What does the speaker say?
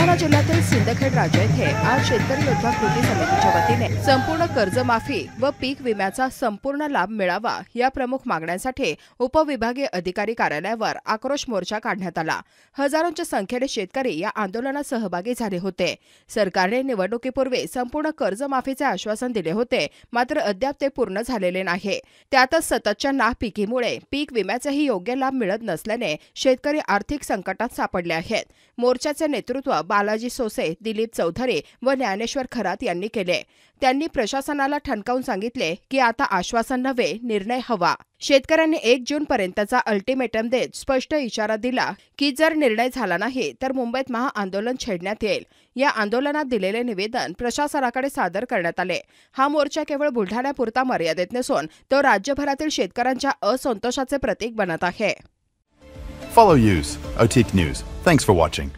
बुलढाणा जिल्ह्यातील सिंदखेड राजा येथे आज शेतकरी योद्धा कृती समितीच्या वतीने संपूर्ण कर्जमाफी व पीक विम्याचा संपूर्ण लाभ मिळावा या प्रमुख मागण्यांसाठी उपविभागीय अधिकारी कार्यालयावर आक्रोश मोर्चा काढण्यात आला। हजारोंच्या संख्येने शेतकरी या आंदोलनात सहभागी झाले होते। सरकारने निवडणुकीपूर्वी संपूर्ण कर्जमाफीचे आश्वासन दिले होते, मात्र अद्याप ते पूर्ण झालेले नाही। त्यातच सततच्या नापिकीमुळे पीक विम्याचाही योग्य लाभ मिळत नसल्याने शेतकरी आर्थिक संकटात सापडले आहेत। मोर्चाचे नेतृत्व बालाजी सोसे, दिलीप चौधरी व ज्ञानेश्वर खरात यांनी केले। त्यांनी प्रशासनाला ठणकावून सांगितले की आता आश्वासन नव्हे, निर्णय हवा। शेतकऱ्यांनी 1 जून पर्यंतचा अल्टिमेटम देत स्पष्ट इशारा दिला की जर निर्णय झाला नाही तर मुंबईत महाआंदोलन छेडण्यात येईल। या आंदोलनात दिलेले निवेदन प्रशासनाकडे सादर करण्यात आले। हा मोर्चा केवळ बुलढाण्यापुरता मर्यादित नसून तो राज्यभरातील शेतकऱ्यांच्या असंतोषाचे प्रतीक बनत आहे। Follow Use, OTIC News. Thanks for watching.